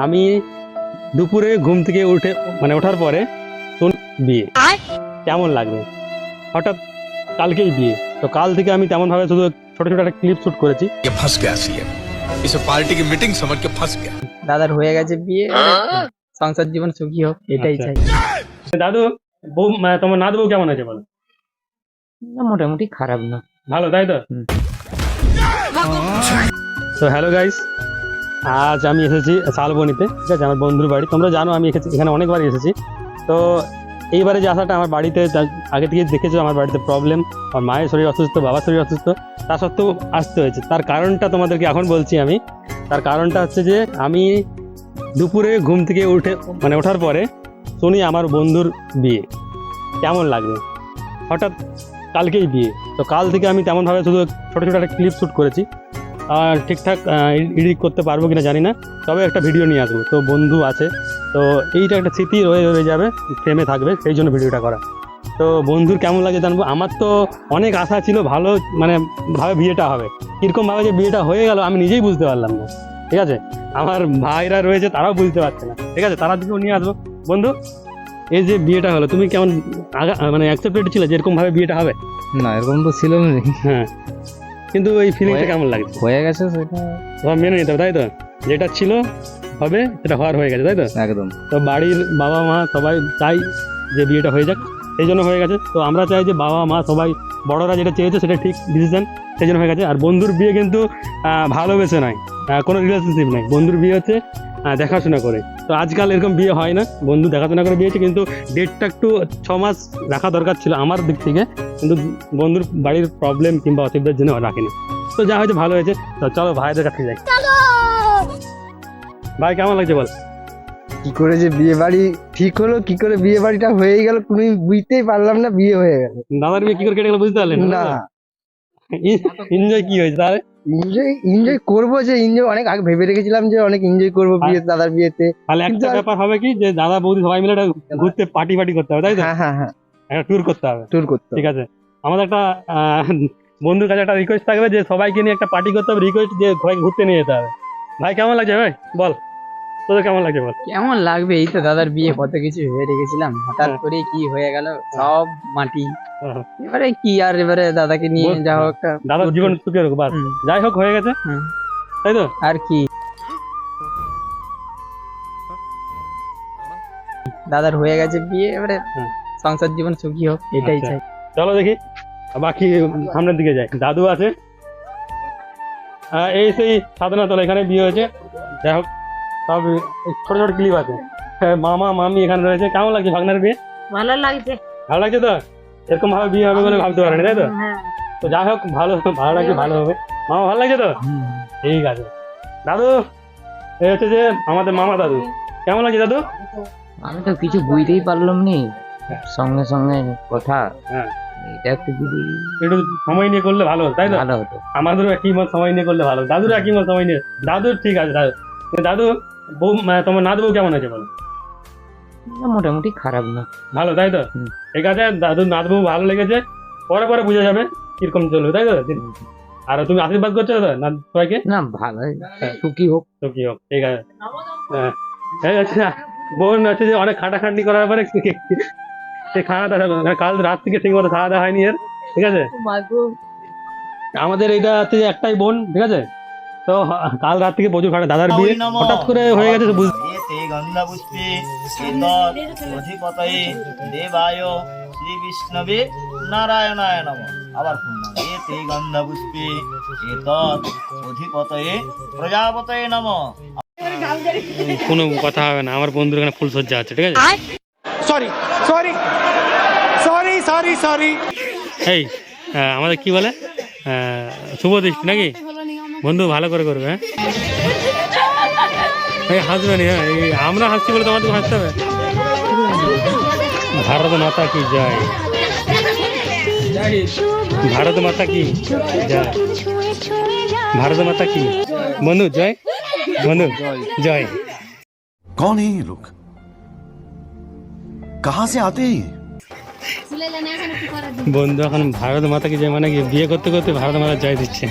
আমি দুপুরে ঘুম থেকে উঠে মানে ওঠার পরে বিয়ে কেমন লাগবে। হঠাৎ কালকেই বিয়ে, তো কাল থেকে আমি তেমন ভাবে শুধু ছোট ছোট একটা ক্লিপ শুট করেছি। দাদার হয়ে গেছে বিয়ে, সংসার জীবন সুখী হোক এটাই চাই। দাদু বউ তোমার নাত বউ কেমন আছে বলো? মোটামুটি খারাপ না, ভালো, তাই তো? তো হ্যালো গাইস, আজ আমি এসেছি শালবনিতে, ঠিক আছে, আমার বন্ধুর বাড়ি। তোমরা জানো আমি এখানে অনেকবার এসেছি। তো এইবারে যে আসাটা আমার বাড়িতে আগে থেকে দেখেছো, আমার বাড়িতে প্রবলেম, আমার মায়ের শরীর অসুস্থ, বাবার শরীর অসুস্থ, তা সত্ত্বেও আসতে হয়েছে। তার কারণটা তোমাদেরকে এখন বলছি আমি। তার কারণটা হচ্ছে যে আমি দুপুরে ঘুম থেকে ওঠার পরে শুনি আমার বন্ধুর বিয়ে কেমন লাগবে। হঠাৎ কালকেই বিয়ে, তো কাল থেকে আমি তেমনভাবে শুধু ছোটো ছোটো একটা ক্লিপ শ্যুট করেছি। আর ঠিকঠাক এডিট করতে পারবো কিনা জানি না, তবে একটা ভিডিও নিয়ে আসবো। তো বন্ধু আছে, তো এইটা একটা স্মৃতি রয়ে যাবে, ফ্রেমে থাকবে, সেই জন্য ভিডিওটা করা। তো বন্ধুর কেমন লাগে জানবো। আমার তো অনেক আশা ছিল ভালো, মানে ভাবে বিয়েটা হবে, কীরকমভাবে যে বিয়েটা হয়ে গেল আমি নিজেই বুঝতে পারলাম না, ঠিক আছে। আমার ভাইরা রয়েছে, তারাও বুঝতে পারছে না, ঠিক আছে, তারা দিকেও নিয়ে আসবো। বন্ধু, এই যে বিয়েটা হলো, তুমি কেমন মানে অ্যাকসেপ্টেড ছিল যে এরকমভাবে বিয়েটা হবে? না, এরকম তো ছিল না। হ্যাঁ, কিন্তু এই ফিলিংটা কেমন লাগছে? হয়ে গেছে সেটা সব মেনে নিতে হবে, তাই তো? যেটা ছিল হবে, সেটা হওয়ার হয়ে গেছে, তাই তো? একদম। তো বাড়ির বাবা মা সবাই চাই যে বিয়েটা হয়ে যাক, সেই জন্য হয়ে গেছে। তো আমরা চাই যে বাবা মা সবাই, বড়রা যেটা চেয়েছে সেটা ঠিক ডিসিশন, সেই জন্য হয়ে গেছে। আর বন্ধুর বিয়ে কিন্তু ভালোবেসে নয়, কোনো রিলেশনশিপ নেই, বন্ধুর বিয়ে হচ্ছে দেখাশোনা করে। তো আজকাল এরকম বিয়ে হয় না, বন্ধু দেখাশোনা করে বিয়ে হচ্ছে, কিন্তু ডেটটা একটু 6 মাস রাখা দরকার ছিল আমার দিক থেকে, কিন্তু বন্ধুর বাড়ির প্রবলেম কিংবা অসুবিধার জন্য রাখিনি। তো যা হয়েছে ভালো হয়েছে। তো চলো ভাইদের কাছে যাই। ভাই কেমন লাগছে বল? কি করে যে বিয়ে বাড়ি ঠিক হলো, কি করে বিয়ে বাড়িটা হয়ে গেল তুমি বুঝতেই পারলাম না, বিয়ে হয়ে গেল। দাদার বিয়ে কি করে কেটে গেল বুঝতে পারলেন না? এনজয় কি হয়েছে তাহলে? এনজয় করবো, যে এনজয় অনেক আগে ভেবে রেখেছিলাম যে অনেক এনজয় করবো বিয়ে, দাদার বিয়েতে। তাহলে একটা ব্যাপার হবে কি, যে দাদা বৌদি সবাই মিলে একটা ঘুরতে পার্টি করতে হবে, তাই তো? হ্যাঁ হ্যাঁ হ্যাঁ, একটা ট্যুর করতে হবে, ট্যুর করতে হবে। ঠিক আছে। আমাদের একটা বন্ধুর কাছে একটা রিকোয়েস্ট থাকবে যে সবাইকে নিয়ে একটা পার্টি করতে হবে, রিকোয়েস্ট যে সবাই ঘুরতে নিয়ে যেতে হবে। ভাই কেমন লাগছে ভাই বল, তোদের কেমন লাগছে বল? কেমন লাগবে, এই তো দাদার বিয়ে, কত কিছু ভেবে রেখেছিলাম, হঠাৎ করে কি হয়ে গেল, সব মাটি। এবারে কি আর, এবারে দাদাকে নিয়ে যা হোক একটা দাদার জীবন সুখে হোক, বাস যাই হোক, হয়ে গেছে, তাই তো? আর কি, দাদার হয়ে গেছে বিয়ে, এবারে সংসার জীবন সুখী হোক এটাই চাই। চলো দেখি বাকি সামনের দিকে যাই। দাদু আছে, এই সেই সাধনাতলা, এখানে বিয়ে হয়েছে। যাই হোক, সব ছোট ছোট ক্লিপ আছে। মামা মামি এখানে রয়েছে। কেমন লাগছে ভাগনার বিয়ে? ভালো লাগছে। ভালো লাগছে তো? এরকম ভাবে বিয়ে হবে বলে ভাবতে পারেনি, তাই তো? তো যাই হোক, ভালো লাগছে, ভালো হবে। মামা ভালো লাগছে তো? ঠিক আছে। দাদু, এই হচ্ছে যে আমাদের মামা দাদু। কেমন লাগছে দাদু? আমি তো কিছু বুঝতেই পারলাম নি, সঙ্গে সঙ্গে কথা। হ্যাঁ, এটা একটু যদি একটু সময় নিয়ে করলে ভালো হতো, তাই তো? ভালো হতো। আমাদেরও একই মত সময় নিয়ে করলে ভালো। দাদুর একই মত সময় নিয়ে। দাদুর ঠিক আছে। দাদু বউ, তোমার নাত বউ কেমন আছে বলো? মোটামুটি খারাপ না, ভালো, তাই তো? ঠিক আছে, দাদুর নাত বউ ভালো লেগেছে, পরে পরে বুঝে যাবে কিরকম চলবে, তাই তো? আর তুমি আশীর্বাদ করছো তো না সবাইকে? না ভালো, সুখী হোক। সুখী হোক, ঠিক আছে। হ্যাঁ, আচ্ছা, বোন হচ্ছে যে অনেক খাটাখাটনি করার পরে সেই খানাটা কাল রাত থেকে ঠিক মতো খাওয়া দাওয়া হয়নি এর, ঠিক আছে। আমাদের এটা হচ্ছে যে একটাই বোন, ঠিক আছে। তো কাল রাত থেকে প্রচুর খাটা, দাদার বিয়ে হঠাৎ করে হয়ে গেছে, গন্ধাপুষ্পে অধিপতয়ে দেবায় শ্রী বিষ্ণবে নারায়ণায় নমঃ। আবার এতে গন্ধাপুষ্পে এতৎ অধিপতয়ে প্রজাপতয়ে নমঃ। কোনো কথা হবে না, আমার বন্ধুর এখানে ফুল সজ্জা আছে, ঠিক আছে। Sorry sorry sorry sorry sorry. এই আমাদের কি বলে, শুভ দৃষ্টি নাকি? বন্ধু ভালো করে করবে, হ্যাঁ? এই হাসবে না, হ্যাঁ, আমরা হাসছি বলে তোমাদের হাসতে হবে। ভারত মাতা কি জয়, ভারত মাতা কি জয়, ভারত মাতা কি। বন্ধু জয়, বন্ধু জয়। कौन है ये लोग, कहाँ से आते हैं? বন্ধু এখন ভারত মাতা কি জয় মানে কি, বিয়ে করতে করতে ভারত মাতা জয় দিচ্ছে।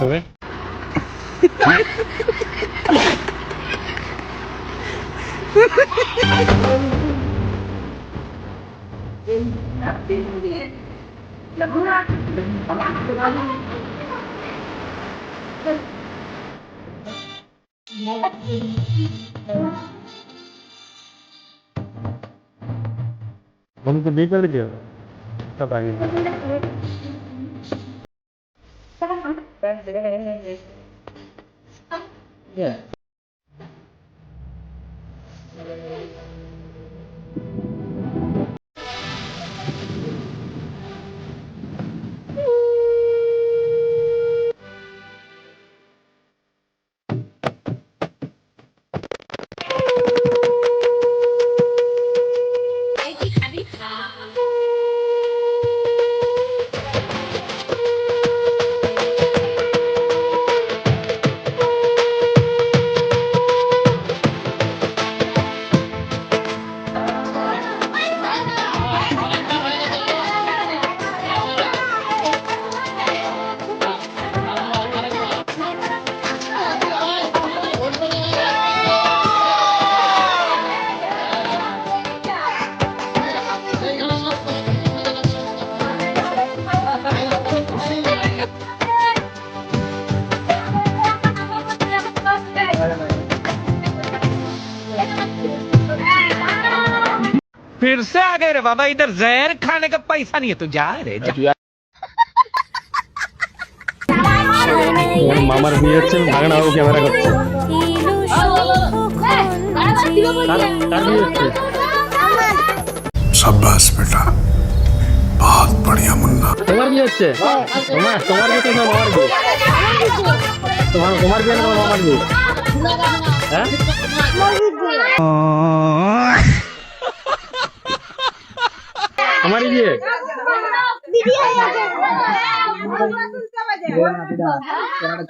তবে বন্ধু বিয়ে করে দিও সব আগে फिर से आ गए रे बाबा, इधर जहर खाने का पैसा नहीं है, तो जा रे जा। ওর মামার বিয়ে হচ্ছে ভাগনা বাবু ক্যামেরা করছে কার বিয়ে হচ্ছে शाबाश बेटा बहुत बढ़िया मुन्ना তোমার বিয়ে হচ্ছে তোমার বিয়ে তো তোমার মামার বিয়ে তোমার বিয়ে না তোমার মামার বিয়ে হ্যাঁ তোমারই বিয়ে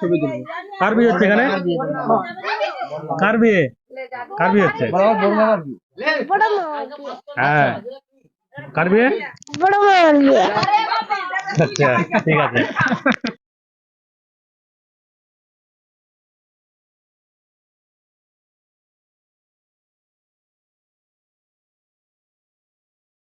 ছবি তুলবো। কার বিয়ে হচ্ছে এখানে কার বিয়ে হচ্ছে হ্যাঁ কার বিয়ে আচ্ছা ঠিক আছে